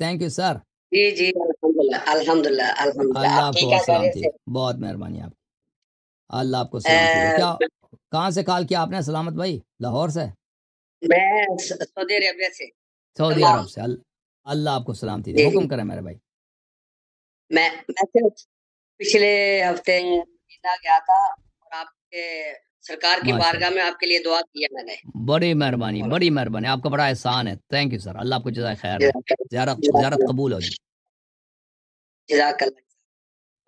Thank you sir. جی جی الحمدللہ الحمدللہ الحمدللہ. اللہ آپ آپ ٹھیک کو ہے سلامتی خیریت دے. بہت مہربانی آپ. اللہ آپ کو سے؟ سلامتی دے. کیا کہاں سے کال کیا آپ نے سلامت بھائی؟ لاہور سے؟ میں سعودی عربیہ سے. سعودی دمام. عرب سے. اللہ آپ کو سلامتی دے. جی جی حکم کریں میرے بھائی. میں پچھلے ہفتے مدینہ گیا تھا اور آپ کے سرکار کی ماشاء بارگاہ اللہ. میں آپ کے لیے دعا کیا میں نے. بڑی مہربانی بڑی مہربانی. آپ کا بڑا احسان ہے. Thank you sir. اللہ آپ کو جزائے خیر دے. زیارت جزاک قبول ہو جی. اللہ.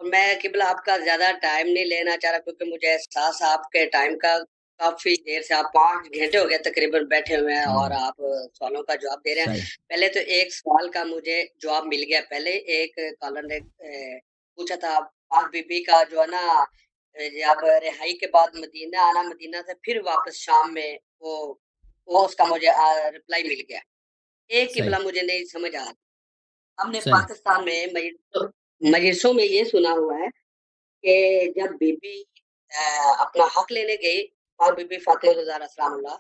اور میں قبلہ آپ کا زیادہ ٹائم نہیں لینا چاہ رہا کیونکہ مجھے احساس آپ کے ٹائم کا کافی دیر سے آپ 5 گھنٹے ہو گئے تقریباً بیٹھے ہوئے ہیں اور آپ سوالوں کا جواب دے رہے ہیں. صحیح. پہلے تو ایک سوال کا مجھے جواب مل گیا. پہلے ایک کالر نے پوچھا تھا پاک بی بی کا جو ہے نا آپ رہائی کے بعد مدینہ آنا، مدینہ سے پھر واپس شام میں وہ اس کا مجھے رپلائی مل گیا. ایک صحیح. قبلہ مجھے نہیں سمجھ آ رہا. ہم نے صحیح. پاکستان میں مجلسوں میں یہ سنا ہوا ہے کہ جب بی بی اپنا حق لینے گئی اور بی بی فاطمہ زہرا سلام اللہ،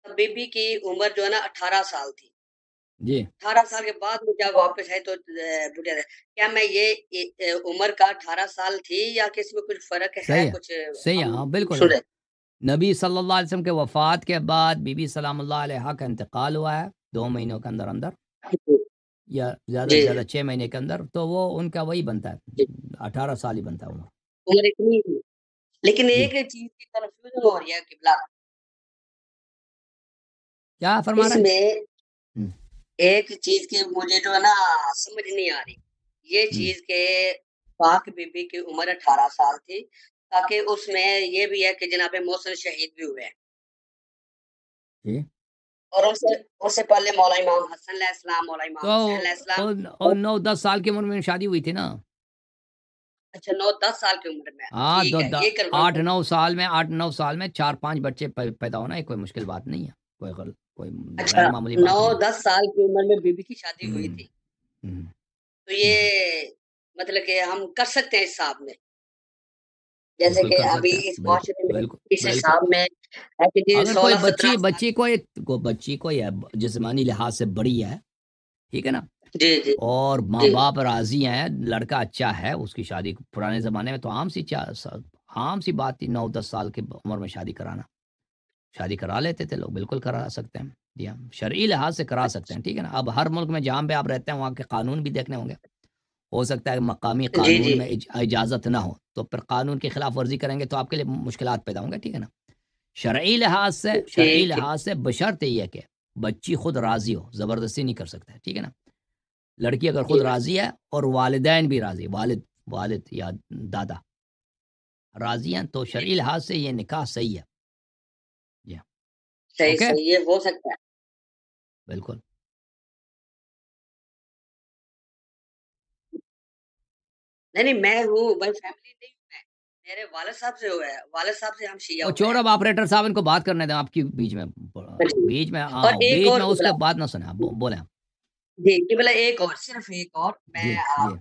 تب بی بی کی عمر جو ہے نا 18 سال تھی. جی 18 سال کے بعد میں جب واپس آئے تو بڑھیا تھا. کیا میں یہ عمر کا 18 سال تھی یا کس میں کچھ فرق ہے؟ صحیح ہے. کچھ صحیح ہے. ہم ہاں بالکل. سن رہے. نبی صلی اللہ علیہ وسلم کے وفات کے بعد بی بی سلام اللہ علیہ کا انتقال ہوا ہے 2 مہینوں کے اندر اندر یا زیادہ سے جی زیادہ 6 مہینے کے اندر. تو وہ ان کا وہی بنتا جی ہے 18 سال ہی بنتا ہے عمر. عمر اتنی تھی. لیکن جی ایک چیز کی کنفیوژن ہو رہی ہے قبلہ کیا فرما اس رہے میں. ہیں؟ ایک چیز کی مجھے جو ہے نا سمجھ نہیں آ رہی. یہ چیز کہ پاک بی بی کی عمر 18 سال تھی تاکہ اس میں یہ بھی ہے کہ جناب محسن شہید بھی ہوئے ہیں جی اور اس سے پہلے مولا امام حسن علیہ السلام، مولا امام حسین علیہ السلام. تو 9-10 سال کی عمر میں شادی ہوئی تھی نا. اچھا 9-10 سال کی عمر میں. ہاں ٹھیک ہے یہ کنفرم 8-9 سال میں 4-5 بچے پیدا ہونا ہے کوئی مشکل بات نہیں ہے. کوئی اچھا غیر معمولی بات نہیں ہے. 9-10 سال کی عمر میں بی بی کی شادی ہوئی تھی. تو جی سر یہ مطلب کہ ہم کر سکتے ہیں حساب میں جیسے بالکل کہ کر ابھی سکتے ہیں. اس بالکل معاشرے میں بالکل اس بالکل. حساب میں ہے کہ جی اگر کوئی 16-17 سال. بچی کو جسمانی لحاظ سے بڑی ہے ٹھیک ہے نا جی جی اور ماں جی باپ راضی ہیں لڑکا اچھا ہے اس کی شادی پرانے زمانے میں تو عام سی بات تھی 9-10 سال کی عمر میں شادی کرانا. شادی کرا لیتے تھے لوگ. بالکل کرا سکتے ہیں. جی ہم شرعی لحاظ سے کرا سکتے ہیں ٹھیک ہے نا. اب ہر ملک میں جہاں پہ آپ رہتے ہیں وہاں کے قانون بھی دیکھنے ہوں گے. ہو سکتا ہے کہ مقامی جی جی قانون میں اجازت نہ ہو تو پھر قانون کی خلاف ورزی کریں گے تو آپ کے لیے مشکلات پیدا ہوں گے ٹھیک ہے نا. شرعی ٹھیک لحاظ سے بشرط یہ کہ بچی خود راضی ہو. زبردستی نہیں کر سکتا ٹھیک ہے نا. لڑکی اگر خود ٹھیک راضی ہے اور والدین بھی راضی والد یا دادا راضی ہیں تو شرعی لحاظ سے یہ نکاح صحیح ہے. جی صحیح اوکے صحیح یہ ہو سکتا ہے. بالکل. نہیں میں ہوں بھائی فیملی نہیں ہوں میں. میرے والد صاحب سے ہوا ہے. والد صاحب سے ہم شیعہ اور ہوئے چھوڑ ہیں. اب آپریٹر صاحب ان کو بات کرنے دیں. آپ کی بیچ میں اور ایک بیچ اور میں اس قبلہ کے بعد نہ سنیں. آپ بولیں. جی قبلہ ایک اور صرف ایک اور میں جی جی آپ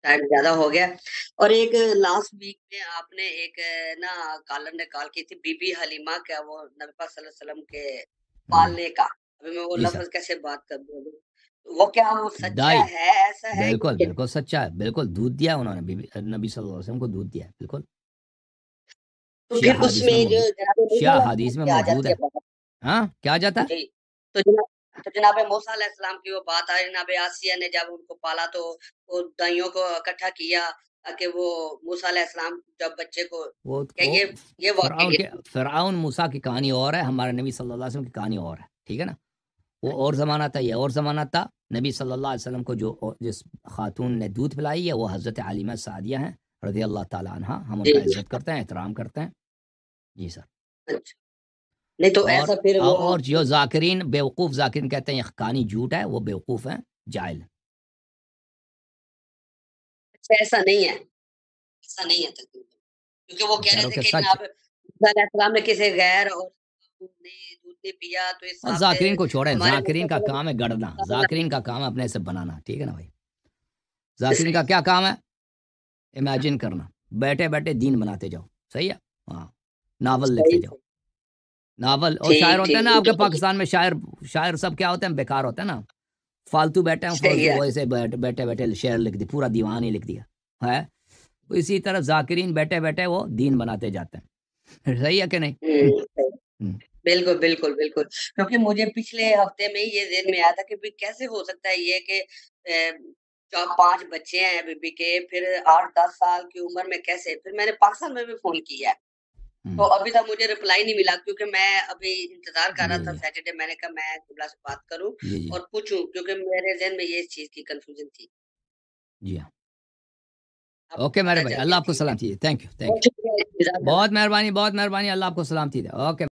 ٹائم زیادہ ہو گیا. اور ایک لاسٹ ویک میں آپ نے ایک نا کالر نے کال کی تھی بی بی حلیمہ کا وہ نبی پاک صلی اللہ علیہ وسلم کے پالنے کا. ابھی میں وہ جی سر لفظ کیسے بات کر دوں وہ کیا وہ سچا دائی ہے ایسا ہے بالکل کہ بالکل سچا ہے. بالکل دودھ دیا انہوں نے نبی صلی اللہ علیہ وسلم کو دودھ دیا بالکل. تو شیعہ پھر اس حدیث میں میں جو موجود جناب موسیٰ شیعہ علیہ حدیث السلام میں کی آ موجود جاتی ہے. ہے. ہاں کیا جاتا ہے. جی تو جناب موسیٰ علیہ السلام کی وہ بات آئی. جناب آسیہ نے جب ان کو پالا تو وہ دائیوں کو اکٹھا کیا تاکہ وہ موسیٰ علیہ السلام جب بچے کو وہ یہ واقعی فرعون موسیٰ کی کہانی اور ہے. ہمارے نبی صلی اللہ علیہ وسلم کی کہانی اور ہے ٹھیک ہے نا. وہ اور زمانہ تھا یہ اور زمانہ تھا. نبی صلی اللہ علیہ وسلم کو جس خاتون نے دودھ پلائی ہے وہ حضرت علیمہ سعدیہ ہیں رضی اللہ تعالیٰ عنہ. ہم ان کا عزت کرتے ہیں احترام کرتے ہیں. جی سر. نہیں تو ایسا پھر وہ اور جو ذاکرین بیوقوف ذاکرین کہتے ہیں یہ کہانی جھوٹ ہے وہ بیوقوف ہیں جاہل. ایسا نہیں ہے. ایسا نہیں ہے کیونکہ وہ کہہ رہے تھے کہ سچ جناب موسیٰ علیہ السلام نے کسی غیر اور دودھ نہیں پیا تو اس حساب سے ذاکرین کو چھوڑیں. ہمارے ذاکرین کا کام ہے گڑنا. ذاکرین کا کام ہے اپنے سے بنانا ٹھیک ہے نا بھائی. ذاکرین کا کیا کام ہے امیجن کرنا. بیٹھے بیٹھے دین بناتے جاؤ. صحیح ہے. ہاں ناول لکھتے جاؤ. ناول اور شاعر ہوتے ہیں نا آپ کے پاکستان میں. شاعر سب کیا ہوتے ہیں بیکار ہوتے ہیں نا. فالتو بیٹھے ہیں صحیح ہے ویسے بیٹھے بیٹھے شعر لکھ دی، پورا دیوان ہی لکھ دیا ہے. اسی طرح ذاکرین بیٹھے بیٹھے وہ دین بناتے جاتے ہیں. صحیح ہے کہ نہیں؟ بالکل بالکل بالکل. کیونکہ مجھے پچھلے ہفتے میں یہ ذہن میں آیا تھا کہ کیسے ہو سکتا ہے یہ کہ 5 بچے ہیں بی کے، پھر 8-10 سال کی عمر میں کیسے. پھر میں نے پاکستان میں بھی فون کیا ہے تو ابھی تک مجھے رپلائی نہیں ملا، کیونکہ میں ابھی انتظار کر رہا تھا سیٹرڈے. میں نے کہا میں قبلہ سے بات کروں اور پوچھوں، کیونکہ میرے ذہن میں یہ چیز کی کنفیوژن تھی. جی ہاں. اوکے میرے بھائی، اللہ آپ کو سلامتی. Thank you. بہت شکریہ. بہت مہربانی، بہت مہربانی. اللہ آپ کو سلامتی دے. اوکے.